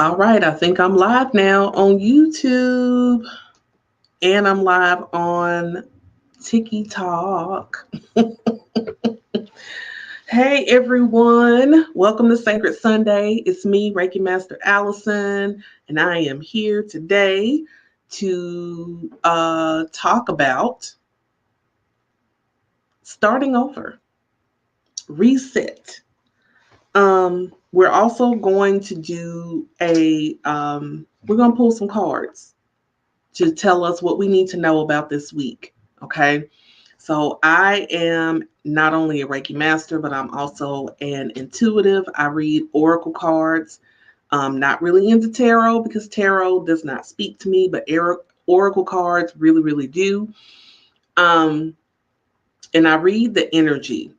All right, I think I'm live now on YouTube and I'm live on TikTok. Hey everyone, welcome to Sacred Sunday. It's me, Reiki Master Allison, and I am here today to talk about starting over, reset. We're also going to do we're going to pull some cards to tell us what we need to know about this week. Okay. So I am not only a Reiki master, but I'm also an intuitive. I read oracle cards. Not really into tarot because tarot does not speak to me, but oracle cards really, really do. Um, and I read the energy.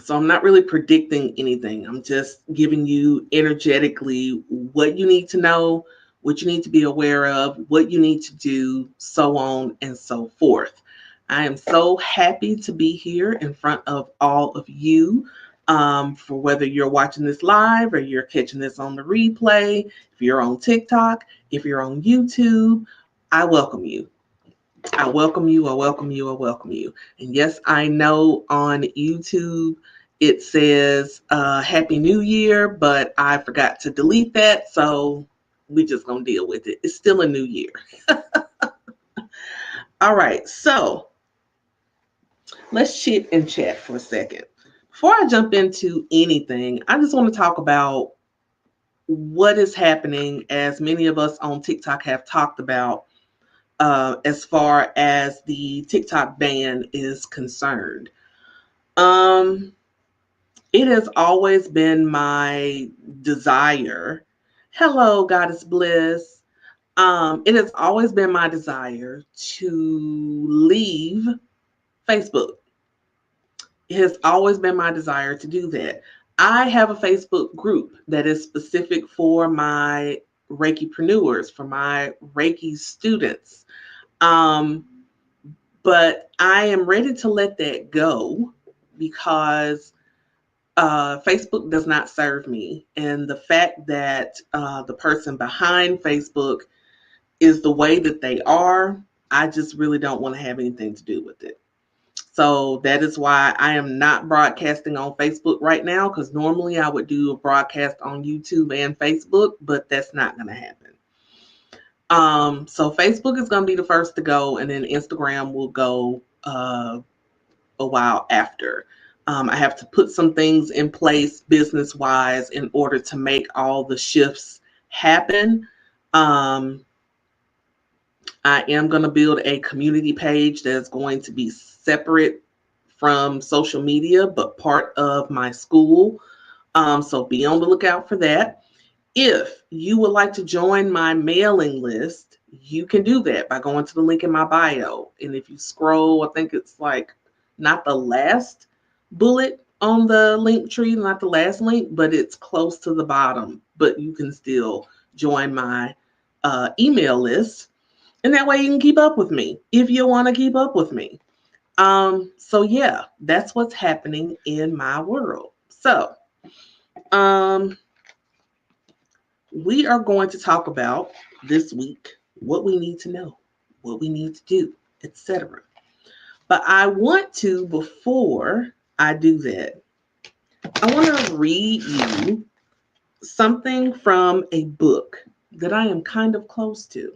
So I'm not really predicting anything. I'm just giving you energetically what you need to know, what you need to be aware of, what you need to do, so on and so forth. I am so happy to be here in front of all of you. For whether you're watching this live or you're catching this on the replay, if you're on TikTok, if you're on YouTube, I welcome you. I welcome you. I welcome you. I welcome you. And yes, I know on YouTube it says Happy New Year, but I forgot to delete that. So we just going to deal with it. It's still a new year. All right. So let's chit and chat for a second. Before I jump into anything, I just want to talk about what is happening, as many of us on TikTok have talked about, as far as the TikTok ban is concerned. Um, it has always been my desire. Hello, Goddess Bliss. It has always been my desire to leave Facebook. It has always been my desire to do that. I have a Facebook group that is specific for my Reikipreneurs, for my Reiki students. Um, but I am ready to let that go because Facebook does not serve me. And the fact that the person behind Facebook is the way that they are, I just really don't want to have anything to do with it. So that is why I am not broadcasting on Facebook right now, because normally I would do a broadcast on YouTube and Facebook, but that's not going to happen. So Facebook is going to be the first to go, and then Instagram will go a while after. I have to put some things in place business wise in order to make all the shifts happen. Um, I am going to build a community page that's going to be separate from social media, but part of my school. So be on the lookout for that. If you would like to join my mailing list, you can do that by going to the link in my bio. And if you scroll, I think it's like not the last bullet on the link tree, not the last link, but it's close to the bottom. But you can still join my email list. And that way you can keep up with me if you want to keep up with me. So yeah, that's what's happening in my world. So, um, we are going to talk about this week what we need to know, what we need to do, etc. But I want to, before I do that, I want to read you something from a book that I am kind of close to.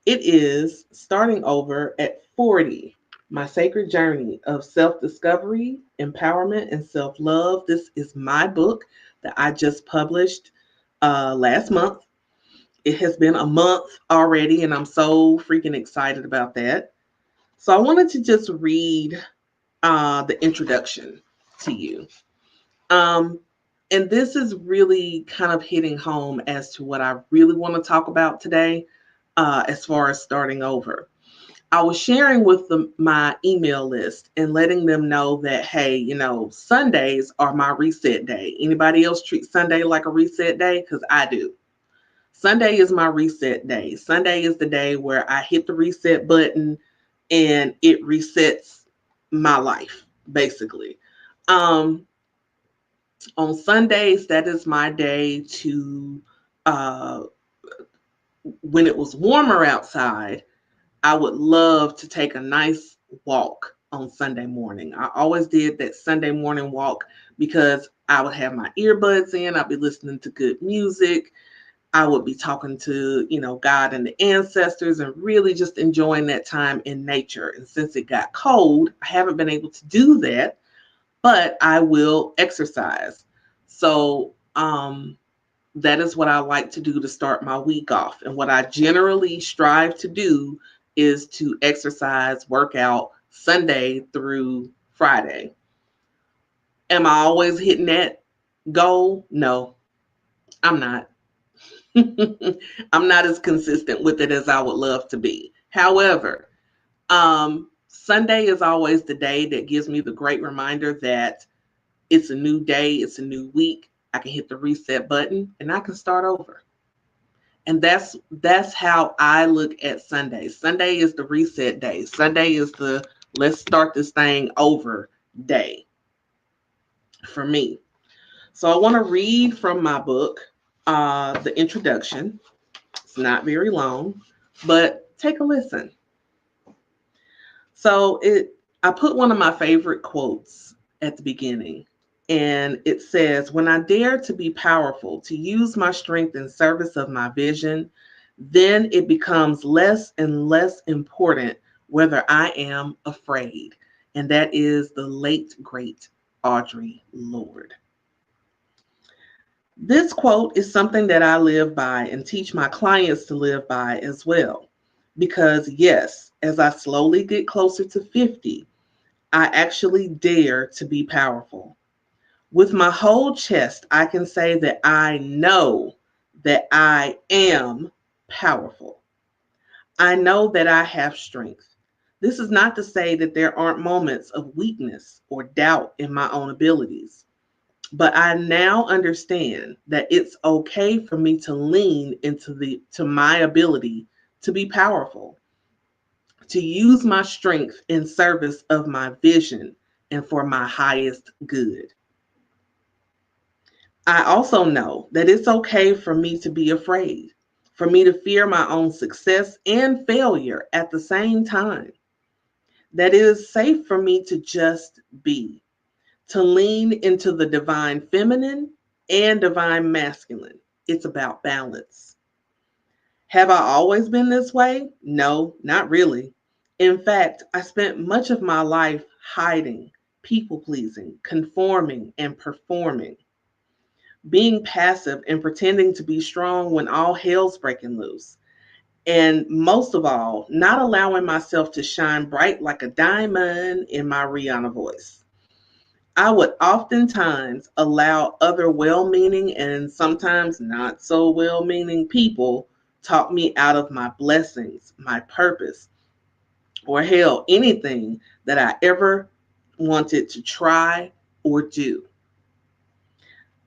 It is Starting Over at 40, My Sacred Journey of Self-Discovery, Empowerment, and Self-Love. This is my book that I just published last month. It has been a month already, and I'm so freaking excited about that. So I wanted to just read the introduction to you. Um, and this is really kind of hitting home as to what I really want to talk about today, as far as starting over. I was sharing with my email list and letting them know that, hey, Sundays are my reset day. Anybody else treat Sunday like a reset day? Because I do. Sunday is my reset day. Sunday is the day where I hit the reset button and it resets my life, basically. Um, On Sundays, that is my day to, uh, when it was warmer outside, I would love to take a nice walk on Sunday morning. I always did that Sunday morning walk because I would have my earbuds in, I'd be listening to good music. I would be talking to, God and the ancestors and really just enjoying that time in nature. And since it got cold, I haven't been able to do that, but I will exercise. So, that is what I like to do to start my week off. And what I generally strive to do is to exercise, work out Sunday through Friday. Am I always hitting that goal? No, I'm not. I'm not as consistent with it as I would love to be. However, Sunday is always the day that gives me the great reminder that it's a new day, it's a new week. I can hit the reset button and I can start over. And that's how I look at Sunday. Sunday is the reset day. Sunday is the let's start this thing over day for me. So I want to read from my book, the introduction. It's not very long, but take a listen. So I put one of my favorite quotes at the beginning, and it says, "When I dare to be powerful, to use my strength in service of my vision, then it becomes less and less important whether I am afraid." And that is the late, great Audre Lorde. This quote is something that I live by and teach my clients to live by as well. Because, yes, as I slowly get closer to 50, I actually dare to be powerful. With my whole chest, I can say that I know that I am powerful. I know that I have strength. This is not to say that there aren't moments of weakness or doubt in my own abilities. But I now understand that it's okay for me to lean to my ability to be powerful, to use my strength in service of my vision and for my highest good. I also know that it's okay for me to be afraid, for me to fear my own success and failure at the same time. That it is safe for me to just be, to lean into the divine feminine and divine masculine. It's about balance. Have I always been this way? No, not really. In fact, I spent much of my life hiding, people pleasing, conforming, and performing, being passive and pretending to be strong when all hell's breaking loose. And most of all, not allowing myself to shine bright like a diamond in my Rihanna voice. I would oftentimes allow other well meaning and sometimes not so well meaning people talk me out of my blessings, my purpose, or hell, anything that I ever wanted to try or do.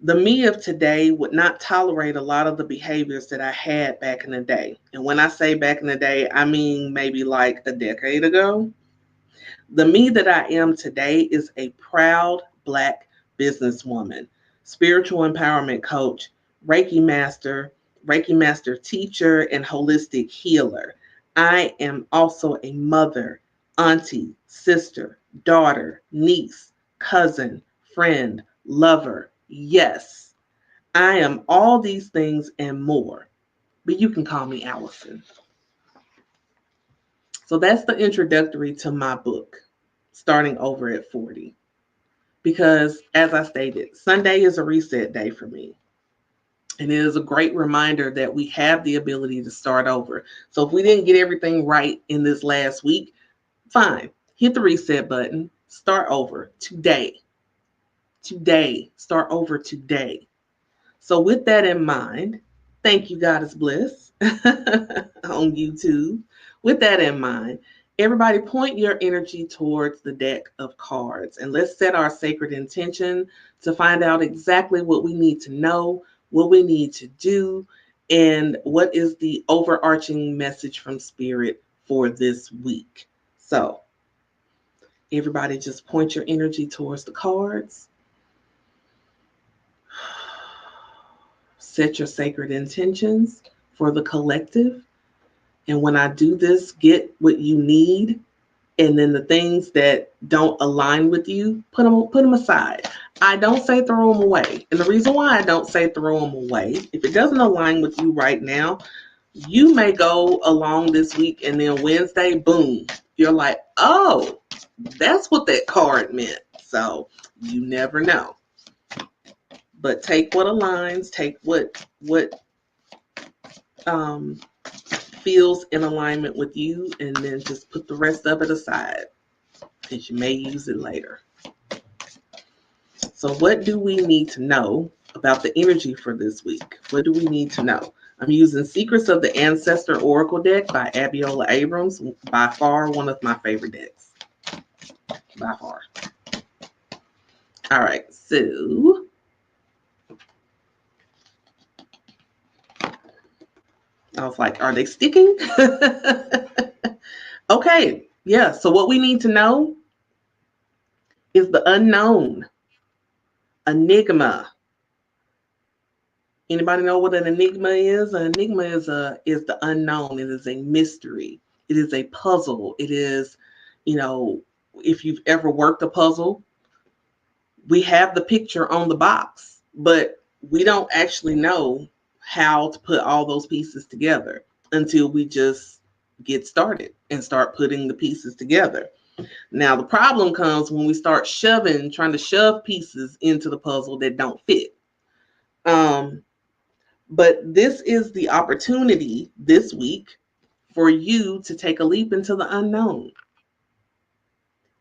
The me of today would not tolerate a lot of the behaviors that I had back in the day. And when I say back in the day, I mean maybe like a decade ago. The me that I am today is a proud Black businesswoman, spiritual empowerment coach, Reiki master teacher, and holistic healer. I am also a mother, auntie, sister, daughter, niece, cousin, friend, lover. Yes, I am all these things and more, but you can call me Allison. So that's the introductory to my book, Starting Over at 40. Because, as I stated, Sunday is a reset day for me. And it is a great reminder that we have the ability to start over. So if we didn't get everything right in this last week, fine. Hit the reset button. Start over today. Today. Start over today. So with that in mind, thank you, God is Bliss on YouTube. With that in mind, everybody point your energy towards the deck of cards and let's set our sacred intention to find out exactly what we need to know, what we need to do, and what is the overarching message from Spirit for this week. So everybody just point your energy towards the cards. set your sacred intentions for the collective. And when I do this, get what you need. And then the things that don't align with you, put them aside. I don't say throw them away. And the reason why I don't say throw them away, if it doesn't align with you right now, you may go along this week and then Wednesday, boom, you're like, oh, that's what that card meant. So you never know. But take what aligns, take what feels in alignment with you, and then just put the rest of it aside because you may use it later. So what do we need to know about the energy for this week? What do we need to know? I'm using Secrets of the Ancestor Oracle deck by Abiola Abrams, by far one of my favorite decks. By far. All right, so I was like, are they sticking? Okay, yeah, so what we need to know is the unknown. Enigma. Anybody know what an enigma is? An enigma is the unknown. It is a mystery. It is a puzzle. It is, if you've ever worked a puzzle, we have the picture on the box, but we don't actually know how to put all those pieces together until we just get started and start putting the pieces together. Now, the problem comes when we start trying to shove pieces into the puzzle that don't fit. But this is the opportunity this week for you to take a leap into the unknown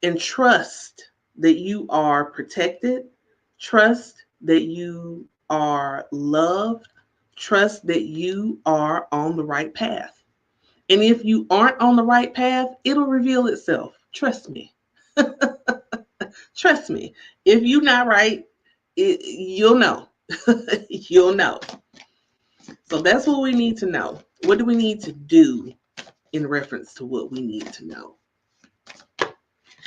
and trust that you are protected, trust that you are loved, trust that you are on the right path. And if you aren't on the right path, it'll reveal itself. Trust me. Trust me. If you're not right, you'll know. You'll know. So that's what we need to know. What do we need to do in reference to what we need to know?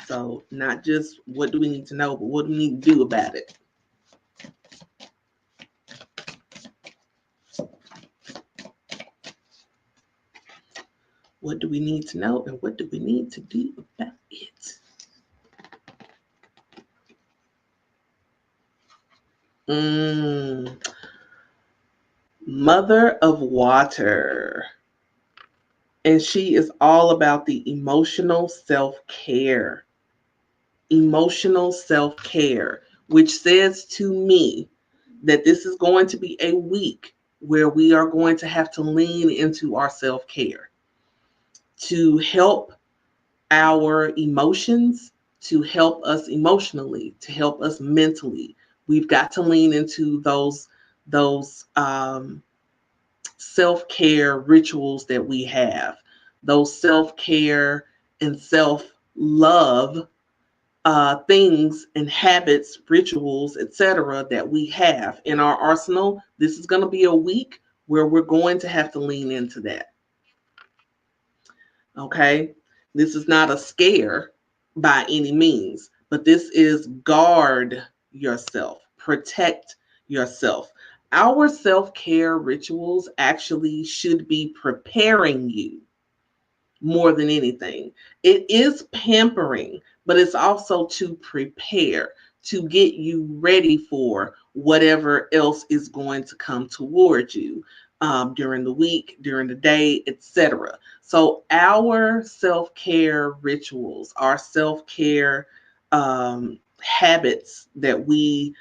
So not just what do we need to know, but what do we need to do about it? What do we need to know and what do we need to do about it? Mother of Water. And she is all about the emotional self-care. Emotional self-care, which says to me that this is going to be a week where we are going to have to lean into our self-care to help our emotions, to help us emotionally, to help us mentally. We've got to lean into those self-care rituals that we have, those self-care and self-love things and habits, rituals, etc., that we have in our arsenal. This is going to be a week where we're going to have to lean into that. Okay? This is not a scare by any means, but this is guard yourself, protect yourself. Our self-care rituals actually should be preparing you more than anything. It is pampering, but it's also to prepare, to get you ready for whatever else is going to come towards you during the week, during the day, etc. So our self-care rituals, our self-care habits that we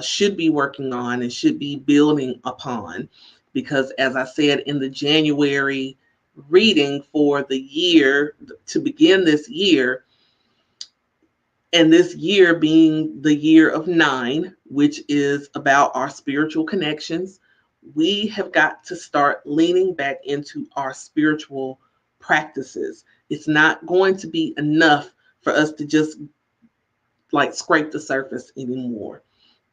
should be working on and should be building upon, because as I said in the January reading for the year to begin this year, and this year being the year of 9, which is about our spiritual connections, we have got to start leaning back into our spiritual practices. It's not going to be enough for us to just like scrape the surface anymore,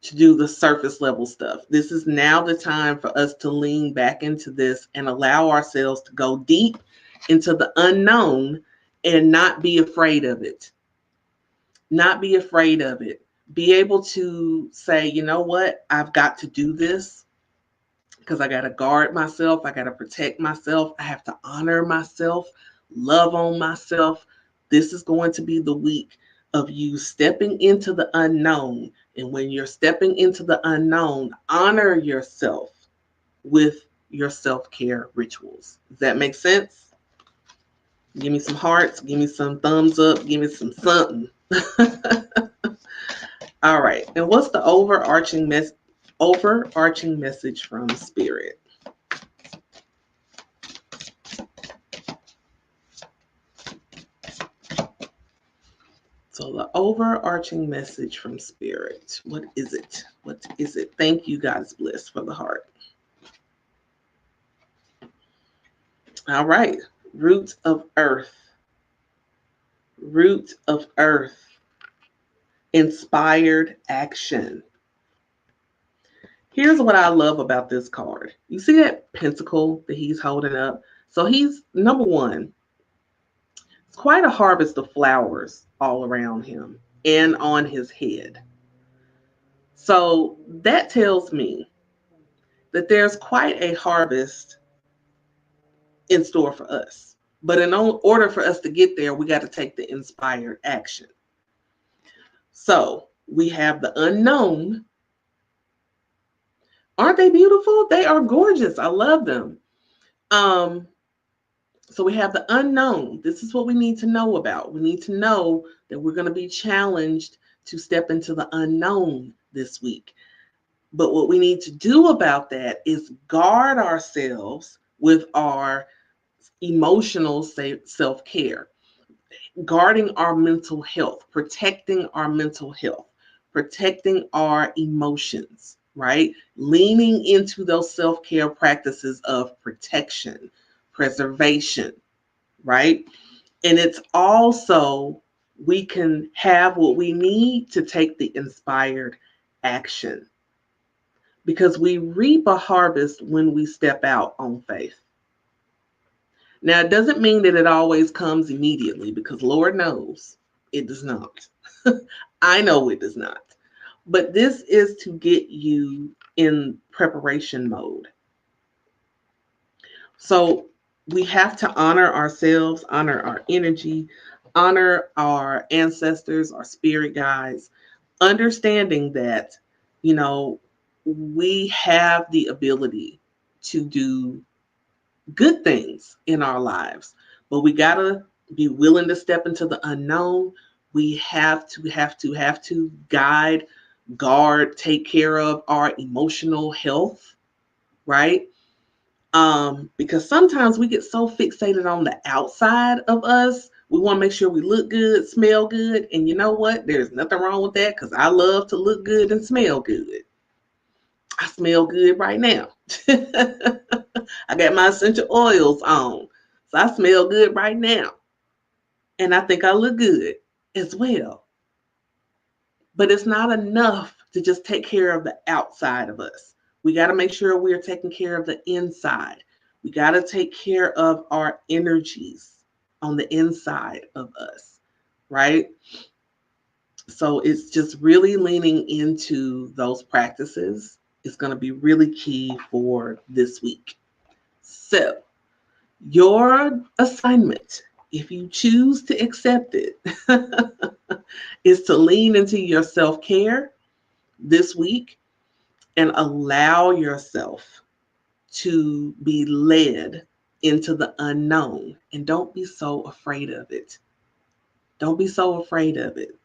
to do the surface level stuff. This is now the time for us to lean back into this and allow ourselves to go deep into the unknown and not be afraid of it. Not be afraid of it. Be able to say, you know what? I've got to do this. because I got to guard myself. I got to protect myself. I have to honor myself, love on myself. This is going to be the week of you stepping into the unknown. And when you're stepping into the unknown, honor yourself with your self-care rituals. Does that make sense? Give me some hearts. Give me some thumbs up. Give me some something. All right. And what's the overarching message from Spirit? So the overarching message from Spirit, what is it? What is it? Thank you, God's bliss, for the heart. All right. Root of earth. Root of earth. Inspired action. Here's what I love about this card. You see that pentacle that he's holding up? So he's, number one, it's quite a harvest of flowers all around him and on his head. So that tells me that there's quite a harvest in store for us. But in order for us to get there, we got to take the inspired action. So we have the unknown. Aren't they beautiful? They are gorgeous. I love them. So we have the unknown. This is what we need to know about. We need to know that we're going to be challenged to step into the unknown this week. But what we need to do about that is guard ourselves with our emotional self-care, guarding our mental health, protecting our mental health, protecting our emotions, right? Leaning into those self-care practices of protection, preservation, right? And it's also, we can have what we need to take the inspired action, because we reap a harvest when we step out on faith. Now, it doesn't mean that it always comes immediately, because Lord knows it does not. I know it does not. But this is to get you in preparation mode. So we have to honor ourselves, honor our energy, honor our ancestors, our spirit guides, understanding that, we have the ability to do good things in our lives, but we got to be willing to step into the unknown. We have to guard, take care of our emotional health, right? Because sometimes we get so fixated on the outside of us. We want to make sure we look good, smell good. And you know what? There's nothing wrong with that, because I love to look good and smell good. I smell good right now. I got my essential oils on. So I smell good right now. And I think I look good as well. But it's not enough to just take care of the outside of us. We got to make sure we're taking care of the inside. We got to take care of our energies on the inside of us, right? So it's just really leaning into those practices. It's going to be really key for this week. So your assignment, if you choose to accept it, is to lean into your self-care this week and allow yourself to be led into the unknown. And don't be so afraid of it. Don't be so afraid of it.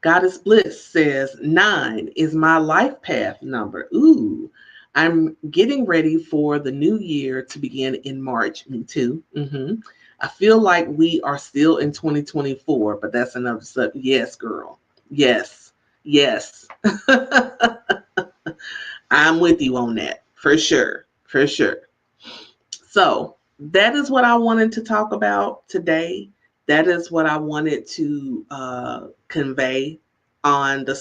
Goddess Bliss says 9 is my life path number. Ooh, I'm getting ready for the new year to begin in March. Me too. I feel like we are still in 2024, but that's another subject. Yes, girl. Yes. I'm with you on that. For sure. So that is what I wanted to talk about today. That is what I wanted to convey on the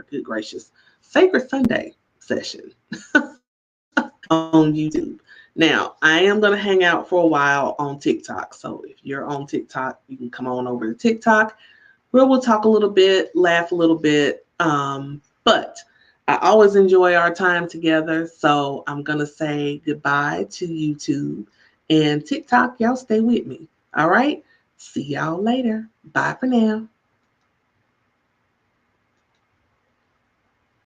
good gracious, Sacred Sunday session on YouTube. Now, I am going to hang out for a while on TikTok. So if you're on TikTok, you can come on over to TikTok, where we'll talk a little bit, laugh a little bit. But I always enjoy our time together. So I'm going to say goodbye to YouTube and TikTok. Y'all stay with me. All right. See y'all later. Bye for now.